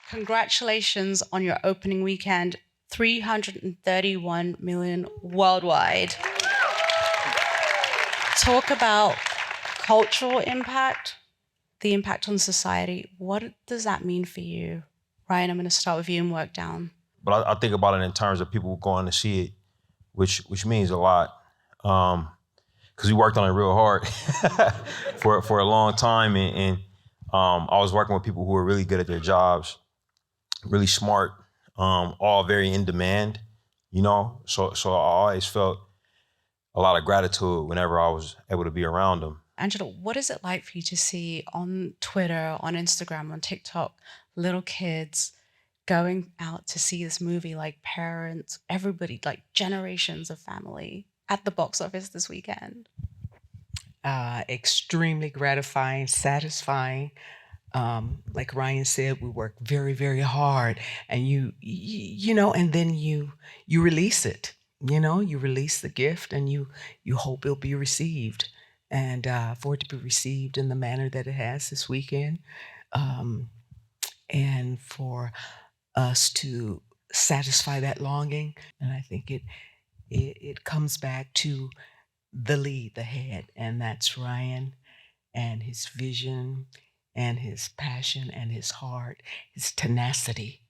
Congratulations on your opening weekend, 331 million worldwide. Talk about cultural impact, the impact on society. What does that mean for you? Ryan, I'm going to start with you and work down. But I think about it in terms of people going to see it, which means a lot. Because we worked on it real hard for a long time. And I was working with people who were really good at their jobs, really smart, all very in demand, you know? So I always felt a lot of gratitude whenever I was able to be around them. Angela, what is it like for you to see on Twitter, on Instagram, on TikTok, little kids going out to see this movie, like parents, everybody, like generations of family at the box office this weekend? Extremely gratifying, satisfying. Like Ryan said, we work very, very hard, and you know, and then you release it. You know, you release the gift, and you hope it'll be received, and for it to be received in the manner that it has this weekend, and for us to satisfy that longing. And I think it comes back to the lead, the head, and that's Ryan and his vision and his passion and his heart, his tenacity.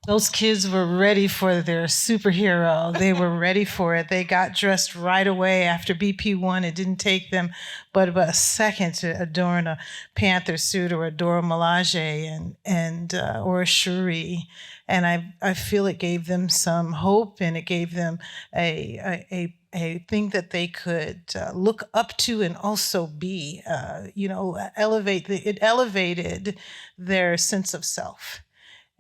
Those kids were ready for their superhero. They were ready for it. They got dressed right away after BP1. It didn't take them but about a second to adorn a Panther suit or a Dora Milaje and or a Shuri. And I feel it gave them some hope, and it gave them a thing that they could look up to and also be, it elevated their sense of self.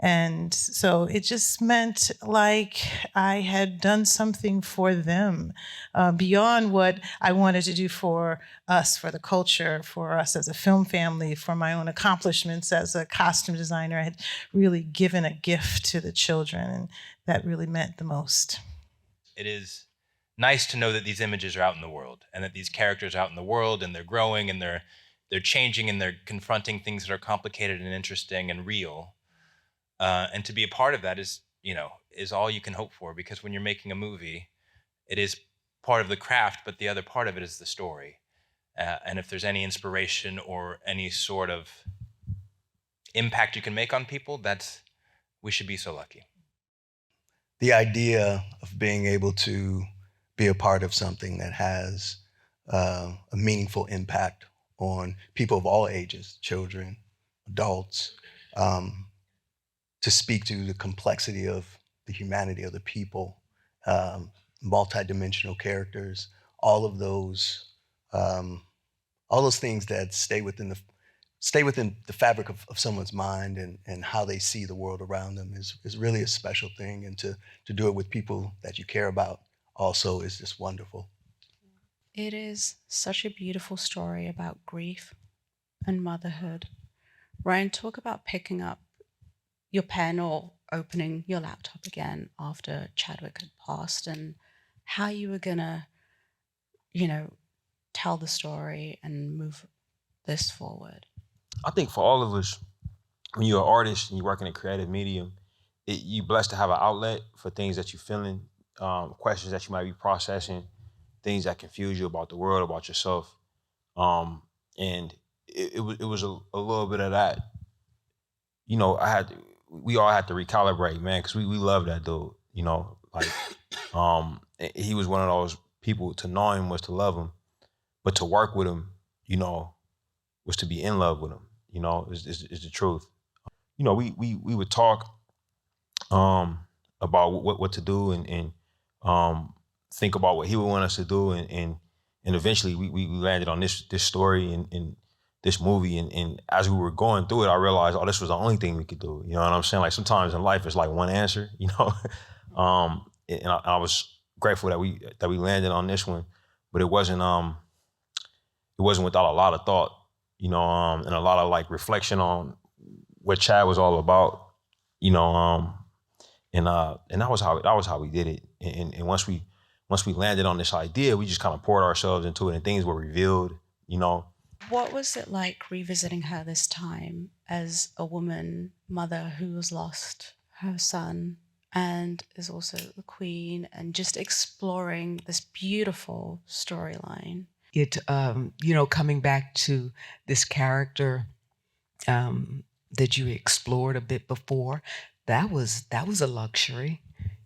And so it just meant like I had done something for them beyond what I wanted to do for us, for the culture, for us as a film family, for my own accomplishments as a costume designer. I had really given a gift to the children, and that really meant the most. It is nice to know that these images are out in the world, and that these characters are out in the world, and they're growing, and they're changing, and they're confronting things that are complicated and interesting and real. And to be a part of that is all you can hope for, because when you're making a movie, it is part of the craft, but the other part of it is the story. And if there's any inspiration or any sort of impact you can make on people, we should be so lucky. The idea of being able to be a part of something that has a meaningful impact on people of all ages, children, adults, to speak to the complexity of the humanity of the people, multidimensional characters, all those things that stay within the fabric of someone's mind and how they see the world around them is really a special thing. And to do it with people that you care about also is just wonderful. It is such a beautiful story about grief and motherhood. Ryan, talk about picking up your pen or opening your laptop again after Chadwick had passed, and how you were gonna, tell the story and move this forward. I think for all of us, when you're an artist and you work in a creative medium, you're blessed to have an outlet for things that you're feeling, questions that you might be processing, things that confuse you about the world, about yourself. And it was a little bit of that. We all had to recalibrate, man, because we love that dude, he was one of those people. To know him was to love him, but to work with him, was to be in love with him, is the truth. We would talk about what to do and think about what he would want us to do, and eventually we landed on this story and this movie, and as we were going through it, I realized, this was the only thing we could do. You know what I'm saying? Like sometimes in life, it's like one answer, and I was grateful that we landed on this one, but it wasn't without a lot of thought, and a lot of like reflection on what Chad was all about, and that was how we did it. And once we landed on this idea, we just kind of poured ourselves into it, and things were revealed, What was it like revisiting her this time as a woman, mother who has lost her son and is also the queen, and just exploring this beautiful storyline. It, coming back to this character that you explored a bit before, that was a luxury,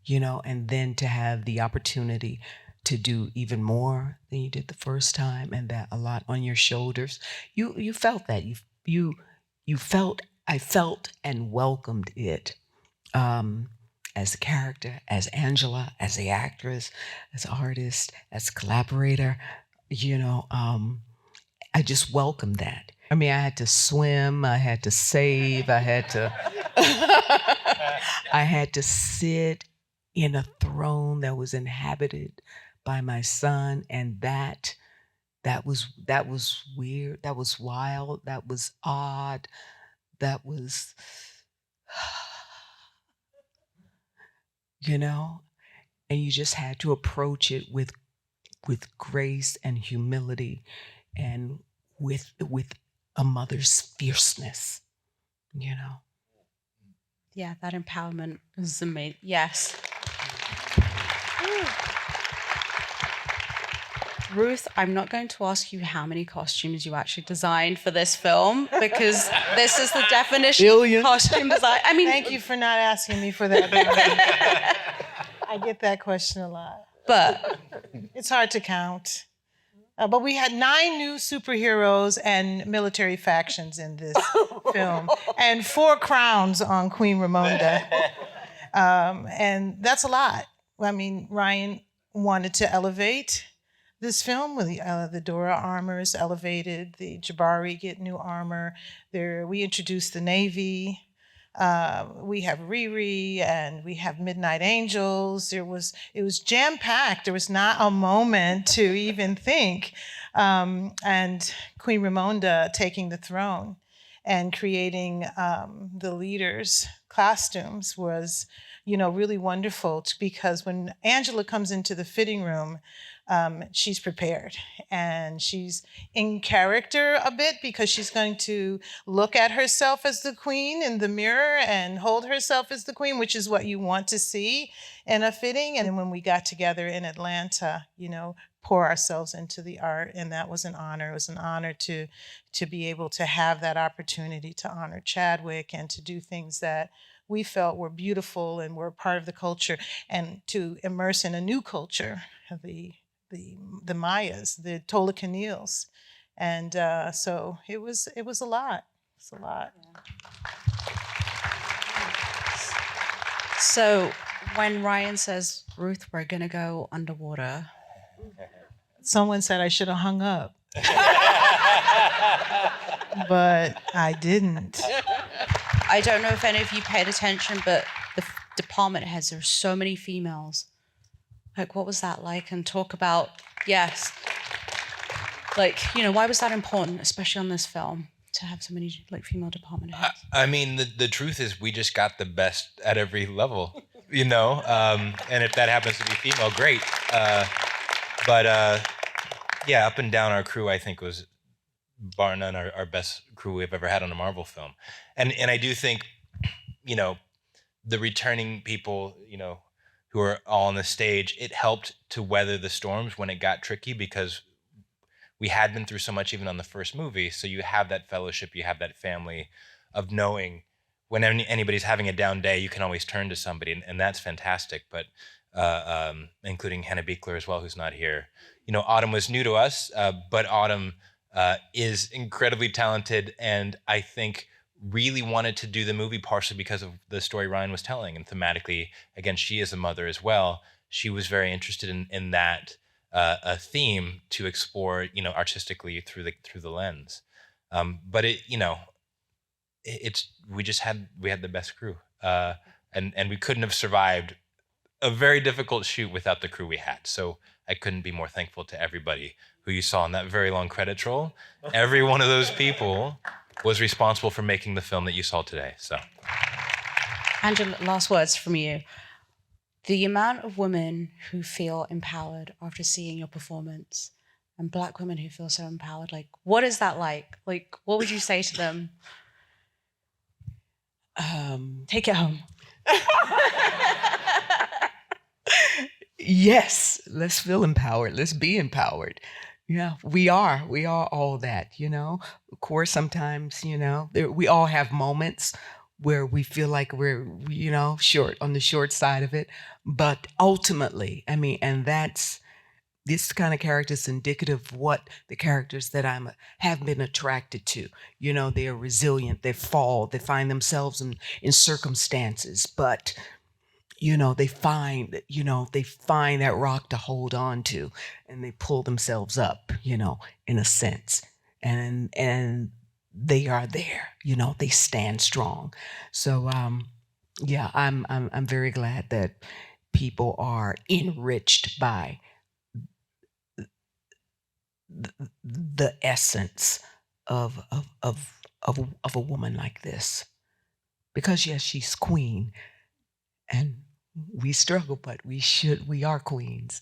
and then to have the opportunity to do even more than you did the first time, and that a lot on your shoulders. You felt that. You felt, I felt and welcomed it. As a character, as Angela, as the actress, as artist, as collaborator, I just welcomed that. I mean, I had to swim, I had to save, I had to I had to sit in a throne that was inhabited by my son, and that was weird, that was wild, that was odd, that was and you just had to approach it with grace and humility, and with a mother's fierceness. Yeah, that empowerment is amazing. Yes. Ruth, I'm not going to ask you how many costumes you actually designed for this film, because this is the definition of costume design. I mean, thank you for not asking me for that. I get that question a lot. But it's hard to count. But we had 9 new superheroes and military factions in this film, and 4 crowns on Queen Ramonda. And that's a lot. I mean, Ryan wanted to elevate this film with the Dora armor is elevated, the Jabari get new armor. We introduced the Navy. We have Riri and we have Midnight Angels. It was jam-packed. There was not a moment to even think. And Queen Ramonda taking the throne and creating the leaders' costumes was, really wonderful, because when Angela comes into the fitting room, she's prepared and she's in character a bit, because she's going to look at herself as the queen in the mirror and hold herself as the queen, which is what you want to see in a fitting. And when we got together in Atlanta, pour ourselves into the art, and that was an honor. It was an honor to be able to have that opportunity to honor Chadwick and to do things that we felt were beautiful and were part of the culture, and to immerse in a new culture, the Mayas, the Tolacaneals. And so it was a lot. It's a lot. So when Ryan says, Ruth, we're going to go underwater. Someone said I should have hung up. But I didn't. I don't know if any of you paid attention, but the department heads, there are so many females. Like, what was that like? And talk about, yes. Like, why was that important, especially on this film, to have so many female department heads? I mean, the truth is we just got the best at every level, and if that happens to be female, great. But up and down our crew, I think, was bar none our best crew we've ever had on a Marvel film. And I do think, the returning people, who are all on the stage, it helped to weather the storms when it got tricky, because we had been through so much even on the first movie. So you have that fellowship, you have that family of knowing when anybody's having a down day, you can always turn to somebody, and that's fantastic. But including Hannah Beekler as well, who's not here. Autumn was new to us, but Autumn is incredibly talented, and I think really wanted to do the movie partially because of the story Ryan was telling, and thematically, again, she is a mother as well. She was very interested in that a theme to explore, artistically through the lens. But we had the best crew, and we couldn't have survived a very difficult shoot without the crew we had. So I couldn't be more thankful to everybody who you saw in that very long credits roll. Every one of those people was responsible for making the film that you saw today. So, Angela, last words from you. The amount of women who feel empowered after seeing your performance, and Black women who feel so empowered, what is that like? What would you say to them? Take it home. Yes, let's feel empowered. Let's be empowered. Yeah, we are. We are all that, Of course, sometimes, we all have moments where we feel like we're, short on the short side of it. But ultimately, I mean, and this kind of character is indicative of what the characters that have been attracted to. They're resilient, they fall, they find themselves in circumstances, but they find that rock to hold on to, and they pull themselves up, in a sense, and they are there, they stand strong. So yeah, I'm very glad that people are enriched by the essence of a woman like this, because yes, she's queen, and we struggle, but we are queens,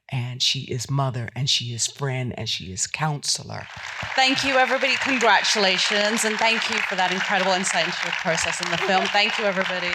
and she is mother, and she is friend, and she is counselor. Thank you, everybody. Congratulations. And thank you for that incredible insight into your process in the film. Thank you, everybody.